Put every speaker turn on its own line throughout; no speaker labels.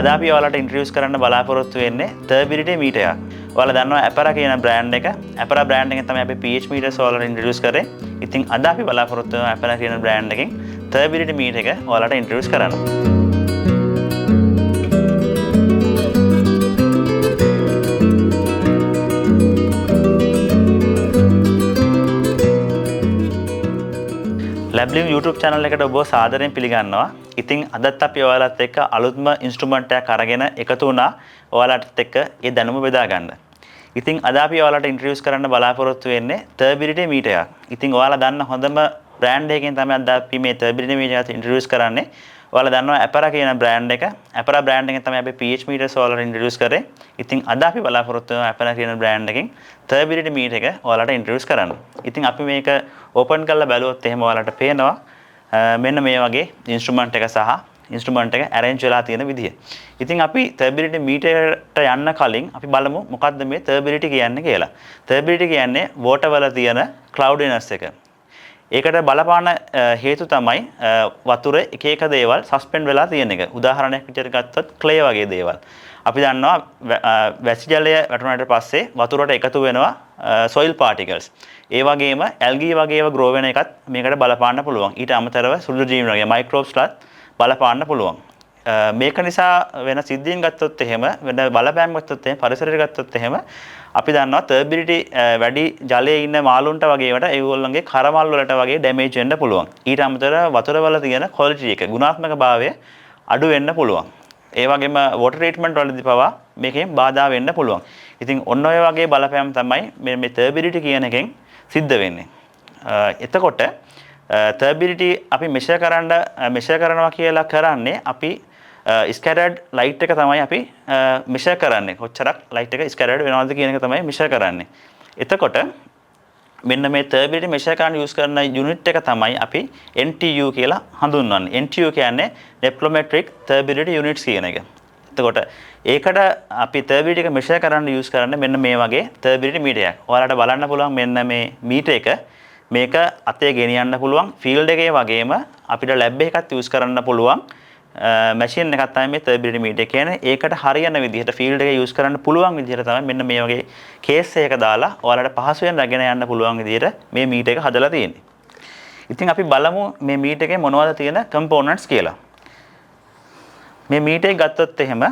අද අපි ඔයාලට ඉන්ට්‍රොඩියුස් කරන්න බලාපොරොත්තු වෙන්නේ තර්බිලිටි මීටර් එකක්. ඔයාලා දන්නවා Apera කියන බ්‍රෑන්ඩ් එක. Apera බ්‍රෑන්ඩ් එකෙන් තමයි අපි pH meters ඔයාලට ඉන්ට්‍රොඩියුස් කරේ. ඉතින් අද අපි බලාපොරොත්තු වෙනවා Apera කියන බ්‍රෑන්ඩ් එකෙන් තර්බිලිටි මීටර් එක ඔයාලට ඉන්ට්‍රොඩියුස් කරන්න. ලැබ්ලිව් YouTube channel එකට ඔබව සාදරයෙන් පිළිගන්නවා. ඉතින් අදත් අපි ඔයාලත් එක්ක අලුත්ම ඉන්ස්ට්‍රුමන්ට් එකක් අරගෙන එකතු වුණා ඔයාලට එක්ක ඒ දැනුම බෙදා ගන්න. ඉතින් අද අපි ඔයාලට ඉන්ට්‍රොඩියුස් කරන්න බලාපොරොත්තු වෙන්නේ තර්බිලිටි මීටර් එකක්. ඉතින් ඔයාලා දන්න හොඳම බ්‍රෑන්ඩ් එකකින් තමයි අද අපි මේ තර්බිලිටි මීටර් එක ඉන්ට්‍රොඩියුස් කරන්නේ. ඔයාලා දන්නවා Apera කියන බ්‍රෑන්ඩ් එක. Apera බ්‍රෑන්ඩ් එකෙන් තමයි අපි pH meters ඔයාලට ඉන්ට්‍රොඩියුස් කරේ. ඉතින් අද අපි බලාපොරොත්තු වෙනවා Apera කියන බ්‍රෑන්ඩ් එකෙන් තර්බිලිටි මීටර් එක ඔයාලට ඉන්ට්‍රොඩියුස් කරන්න. ඉතින් අපි මේක ඕපන් කරලා බැලුවොත් එහෙම ඔයාලට පේනවා මෙන්න මේ වගේ ඉන්ස්ට්‍රුමන්ට් එක සහ ඉන්ස්ට්‍රුමන්ට් එක arrange වෙලා තියෙන විදිය. ඉතින් අපි තර්බිලිටි මීටරට යන්න කලින් අපි බලමු මොකක්ද මේ තර්බිලිටි කියන්නේ කියලා. තර්බිලිටි කියන්නේ water වල තියෙන cloudiness එක. ඒකට බලපාන හේතු තමයි වතුර එක එක දේවල් සස්පෙන්ඩ් වෙලා තියෙන එක. උදාහරණයක් විදිහට ගත්තොත් clay වගේ දේවල්. අපි දන්නවා වැසි ජලය වැටුණාට පස්සේ වතුරට එකතු වෙනවා soil particles. ඒ වගේම algae වගේ ඒවා grow වෙන එකත් මේකට බලපාන්න පුළුවන්. ඊට අමතරව සුළු ජීවීන් වගේ microbesලත් බලපාන්න පුළුවන්. මේක නිසා වෙන සිද්ධීන් ගත්තොත් එහෙම වෙන බලපෑම් ගත්තොත් එහෙම පරිසරයට ගත්තොත් එහෙම අපි දන්නවා තර්බිලිටි වැඩි ජලයේ ඉන්න මාළුන්ට වගේ ඒවට ඒගොල්ලන්ගේ කරමල් වලට වගේ ඩැමේජ් වෙන්න පුළුවන්. ඊට අමතරව වතුර වල තියෙන ක්වොලිටි එක ගුණාත්මක භාවය අඩු වෙන්න පුළුවන්. ඒ වගේම වොටර් ට්‍රීට්මන්ට් වලදී පවා මේකෙන් බාධා වෙන්න පුළුවන්. ඉතින් ඔන්න ඔය වගේ බලපෑම් තමයි මේ තර්බිලිටි කියන එකෙන් සිද්ධ වෙන්නේ. එතකොට තර්බිලිටි අපි මෙෂර් කරනවා කියලා කරන්නේ අපි ස්කැටර්ඩ් ලයිට් එක තමයි අපි මෙෂර් කරන්නේ. කොච්චරක් ලයිට් එක ස්කැටර්ඩ් වෙනවද කියන එක තමයි මෙෂර් කරන්නේ. එතකොට මෙන්න මේ තර්බිලිටි මෙෂර් කරන්න යූස් කරන යුනිට් එක තමයි අපි NTU කියලා හඳුන්වන්නේ. NTU කියන්නේ Neplometric Turbidity Units කියන එක. එතකොට ඒකට අපි තර්බිලිටි එක මෙෂර් කරන්න යූස් කරන්නේ මෙන්න මේ වගේ තර්බිලිටි මීටර් එකක්. ඔයාලට බලන්න පුළුවන් මෙන්න මේ මීටර් එක මේක අතේ ගෙනියන්න පුළුවන් ෆීල්ඩ් එකේ වගේම අපිට ලැබ් එකකත් යූස් කරන්න පුළුවන් මැෂින් එකක් තමයි මේ තර්බිලිටි මීටර් එක කියන්නේ. ඒකට හරියන විදිහට ෆීල්ඩ් එකේ යූස් කරන්න පුළුවන් විදිහට තමයි මෙන්න මේ වගේ කේස් එකක දාලා ඔයාලට පහසුවෙන් රැගෙන යන්න පුළුවන් විදිහට මේ මීටර් එක හදලා තියෙන්නේ. ඉතින් අපි බලමු මේ මීටර් එකේ මොනවද තියෙන කම්පොනන්ට්ස් කියලා. මේ මීටර් එක ගත්තොත් එහෙම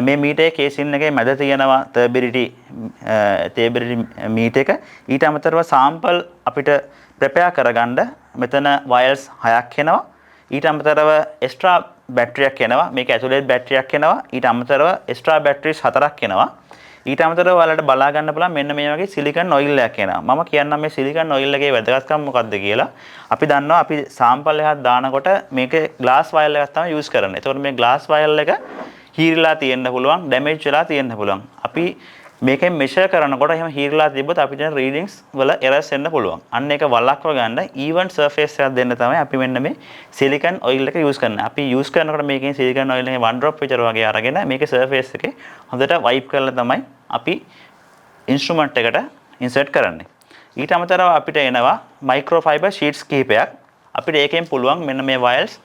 මේ මීටරේ කේසින් එකේ මැද තියෙනවා තර්බිලිටි මීටර් එක. ඊට අමතරව සාම්පල් අපිට ප්‍රෙපෙයාර් කරගන්න මෙතන වයර්ස් 6ක් එනවා. ඊට අමතරව එක්ස්ට්‍රා බැටරියක් එනවා. මේක ඇතුලේ බැටරියක් එනවා. ඊට අමතරව එක්ස්ට්‍රා බැටරිස් 4ක් එනවා. ඊට අමතරව ඔයාලට බලා ගන්න පුළුවන් මෙන්න මේ වගේ සිලිකන් ඔයිල් එකක් එනවා. මම කියන්නම් මේ සිලිකන් ඔයිල් එකේ වැදගත්කම මොකක්ද කියලා. අපි දන්නවා අපි සාම්පල් එකක් දානකොට මේකේ ග්ලාස් වයර් එකක් තමයි යූස් කරන්නේ. ඒතකොට මේ ග්ලාස් වයර් එක හීරලා තියෙන්න පුළුවන්, ඩැමේජ් වෙලා තියෙන්න පුළුවන්. අපි මේකෙන් මෙෂර් කරනකොට එහෙම හීරලා තිබ්බොත් අපිට රීඩින්ග්ස් වල එරර්ස් එන්න පුළුවන්. අන්න ඒක වළක්ව ගන්න ඊවන් සර්ෆේස් එකක් දෙන්න තමයි අපි මෙන්න මේ සිලිකන් ඔයිල් එක යූස් කරන්නේ. අපි යූස් කරනකොට මේකෙන් සිලිකන් ඔයිල් එකේ 1 drop විතර වගේ අරගෙන මේකේ සර්ෆේස් එකේ හොඳට වයිප් කරලා තමයි අපි ඉන්ස්ට්‍රුමන්ට් එකට ඉන්සර්ට් කරන්නේ. ඊට අමතරව අපිට එනවා මයික්‍රෝ ෆයිබර් ෂීට්ස් කිහිපයක්. අපිට ඒකෙන් පුළුවන් මෙන්න මේ වයර්ස්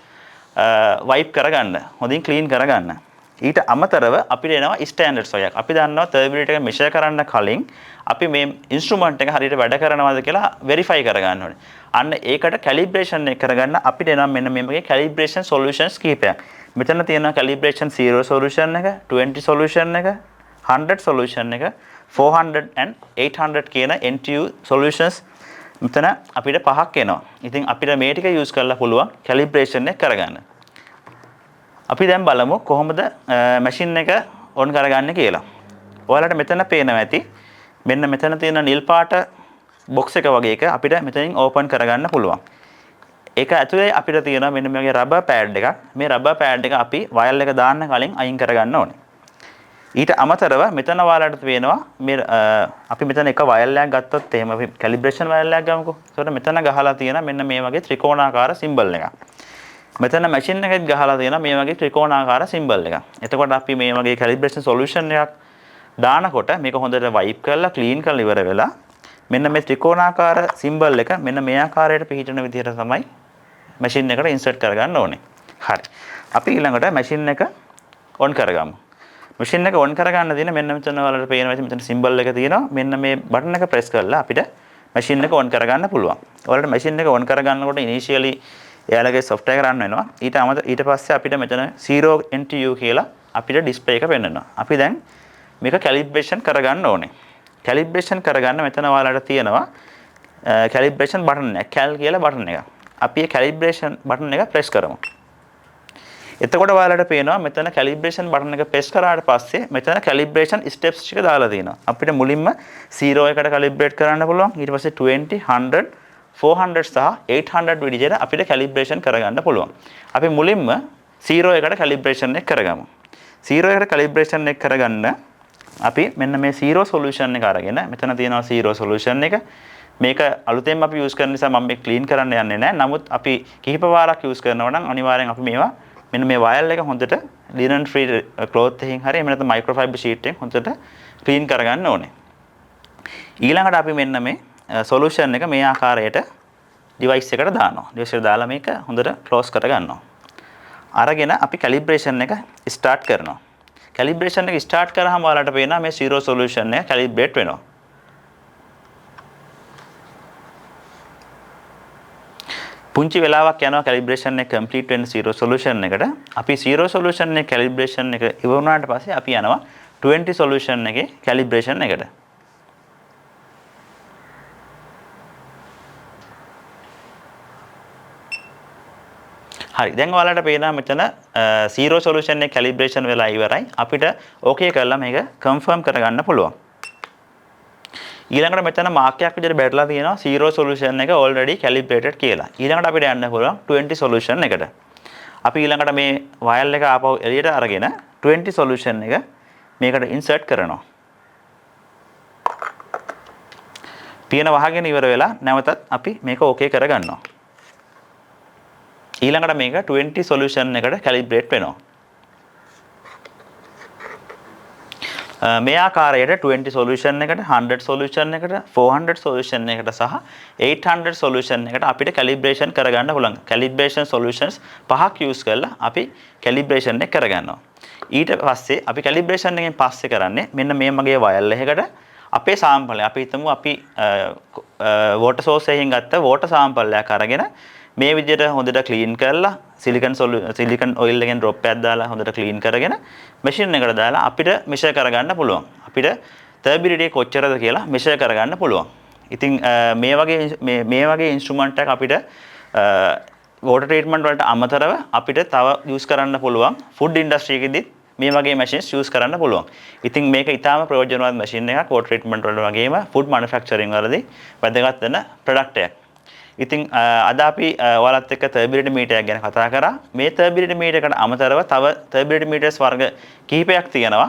වයිප් කරගන්න, හොඳින් ක්ලීන් කරගන්න. ඊට අමතරව අපිට එනවා ස්ටෑන්ඩඩ්ස් වගේක්. අපි දන්නවා තර්බිලිටි එක මෙෂර් කරන්න කලින් අපි මේ ඉන්ස්ට්‍රුමන්ට් එක හරියට වැඩ කරනවද කියලා වෙරිෆයි කරගන්න ඕනේ. අන්න ඒකට කැලිබ්‍රේෂන් එක කරගන්න අපිට එනවා මෙන්න මේ වගේ කැලිබ්‍රේෂන් සොලියුෂන්ස් කිහිපයක්. මෙතන තියෙනවා කැලිබ්‍රේෂන් 0 සොලියුෂන් එක, 20 සොලියුෂන් එක, 100 සොලියුෂන් එක, 400 and 800 කියන NTU සොලියුෂන්ස් මෙතන අපිට පහක් එනවා. ඉතින් අපිට මේ ටික යූස් කරලා පුළුවන් කැලිබ්‍රේෂන් එක කරගන්න. අපි දැන් බලමු කොහොමද මැෂින් එක ඔන් කරගන්නේ කියලා. ඔයාලට මෙතන පේනවා ඇති මෙන්න මෙතන තියෙන නිල් පාට බොක්ස් එක වගේ එක අපිට මෙතනින් ඕපන් කරගන්න පුළුවන්. ඒක ඇතුලේ අපිට තියෙනවා මෙන්න මේ වගේ රබර් පෑඩ් එකක්. මේ රබර් පෑඩ් එක අපි වයර් එක දාන්න කලින් අයින් කරගන්න ඕනේ. ඊට අමතරව මෙතන ඔයාලට පේනවා මේ අපි මෙතන එක වයර් එකක් ගත්තොත් එහෙම අපි කැලිබ්‍රේෂන් වයර් එකක් ගමුකෝ. ඒකට මෙතන ගහලා තියෙන මෙන්න මේ වගේ ත්‍රිකෝණාකාර සිම්බල් එකක්. මෙතන මැෂින් එකෙත් ගහලා තියෙනවා මේ වගේ ත්‍රිකෝණාකාර සිම්බල් එකක්. එතකොට අපි මේ වගේ කැලිබ්‍රේෂන් සොලියුෂන් එකක් දානකොට මේක හොඳට වයිප් කරලා ක්ලීන් කරලා ඉවර වෙලා මෙන්න මේ ත්‍රිකෝණාකාර සිම්බල් එක මෙන්න මේ ආකාරයට පිහිටන විදිහට තමයි මැෂින් එකට ඉන්සර්ට් කරගන්න ඕනේ. හරි. අපි ඊළඟට මැෂින් එක ඔන් කරගමු. මැෂින් එක ඔන් කරගන්න දින මෙන්න මෙතන වලට පේනවා මෙතන සිම්බල් එක තියෙනවා. මෙන්න මේ බටන් එක ප්‍රෙස් කරලා අපිට මැෂින් එක ඔන් කරගන්න පුළුවන්. ඔයාලට මැෂින් එක ඔන් කරගන්නකොට ඉනිෂියලි එයාලගේ software රන් වෙනවා. ඊට පස්සේ අපිට මෙතන 0 NTU කියලා අපිට ඩිස්ප්ලේ එක පෙන්වනවා. අපි දැන් මේක කැලිබ්‍රේෂන් කරගන්න ඕනේ. කැලිබ්‍රේෂන් කරගන්න මෙතන ඔයාලට තියෙනවා කැලිබ්‍රේෂන් බටන් එක. කැල් කියලා බටන් එක. අපි මේ කැලිබ්‍රේෂන් බටන් එක ප්‍රෙස් කරමු. එතකොට ඔයාලට පේනවා මෙතන කැලිබ්‍රේෂන් බටන් එක ප්‍රෙස් කරාට පස්සේ මෙතන කැලිබ්‍රේෂන් ස්ටෙප්ස් ටික දාලා තියෙනවා. අපිට මුලින්ම 0 එකට කැලිබ්‍රේට් කරන්න පුළුවන්. ඊට පස්සේ 20, 100, 400 සහ 800 විදිහට අපිට කැලිබ්‍රේෂන් කරගන්න පුළුවන්. අපි මුලින්ම 0 එකට කැලිබ්‍රේෂන් එක කරගමු. 0 එකට කැලිබ්‍රේෂන් එක කරගන්න අපි මෙන්න මේ 0 සොලියුෂන් එක අරගෙන මෙතන තියෙනවා 0 සොලියුෂන් එක. මේක අලුතෙන්ම අපි යූස් කරන නිසා මම මේක ක්ලීන් කරන්න යන්නේ නැහැ. නමුත් අපි කිහිප වාරක් යූස් කරනවා නම් අනිවාර්යෙන් අපි මේවා මෙන්න මේ වයර් එක හොඳට linen free cloth එකකින් හරි එහෙම නැත්නම් microfiber sheet එකෙන් හොඳට ක්ලීන් කරගන්න ඕනේ. ඊළඟට අපි මෙන්න මේ solution එක මේ ආකාරයට device එකට දානවා. device එකට දාලා මේක හොඳට close කරගන්නවා. අරගෙන අපි calibration එක start කරනවා. calibration එක start කරාම ඔයාලට පේනවා මේ 0 solution එක calibrate වෙනවා. පුංචි වෙලාවක් යනවා calibration එක complete වෙන 0 solution එකට. අපි 0 solution එකේ calibration එක ඉවර වුණාට පස්සේ අපි යනවා 20 solution එකේ calibration එකට. හරි. දැන් ඔයාලට පේනවා මෙතන 0 solution එකේ calibration වෙලා ඉවරයි. අපිට okay කරලා මේක confirm කරගන්න පුළුවන්. ඊළඟට මෙතන මාක් එකක් විදිහට බැටලා තියෙනවා 0 solution එක already calibrated කියලා. ඊළඟට අපිට යන්න පුළුවන් 20 solution එකට. අපි ඊළඟට මේ wire එක ආපහු එළියට අරගෙන 20 solution එක මේකට insert කරනවා. පියන වහගෙන ඉවර වෙලා නැවතත් අපි මේක okay කරගන්නවා. ඊළඟට මේක 20 solution එකට calibrate වෙනවා. මේ ආකාරයට 20 solution එකට 100 solution එකට 400 solution එකට සහ 800 solution එකට අපිට calibration කරගන්න පුළුවන්. calibration solutions පහක් use කරලා අපි calibration එක කරගන්නවා. ඊට පස්සේ අපි calibration එකෙන් පස්සේ කරන්නේ මෙන්න මේ මගේ wire එකකට අපේ sample එක. අපි හිතමු අපි water source එකෙන් ගත්ත water sample එකක් අරගෙන මේ විදිහට හොඳට clean කරලා silicon oil එකෙන් drop එකක් දාලා හොඳට clean කරගෙන machine එකට දාලා අපිට measure කරගන්න පුළුවන්. අපිට turbidity කොච්චරද කියලා measure කරගන්න පුළුවන්. ඉතින් මේ වගේ instrument එකක් අපිට water treatment වලට අමතරව අපිට තව use කරන්න පුළුවන් food industry එකෙදිත් මේ වගේ machines use කරන්න පුළුවන්. ඉතින් මේක ඊටාම ප්‍රයෝජනවත් machine එකක් water treatment වල වගේම food manufacturing වලදී වැදගත් වෙන product එකක්. ඉතින් අද අපි ඔයාලත් එක්ක turbidity meter එක ගැන කතා කරා. මේ turbidity meter එකට අමතරව තව turbidity meters වර්ග කිහිපයක් තියෙනවා.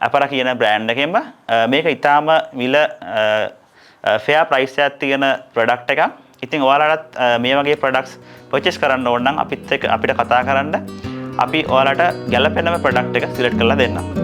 අපරා කියන brand එකෙන්ම මේක ඊටාම මිල fair price එකක් තියෙන product එකක්. ඉතින් ඔයාලටත් මේ වගේ products purchase කරන්න ඕන නම් අපිට කතා කරන්න. අපි ඔයාලට ගැළපෙනම product එක select කරලා දෙන්නම්.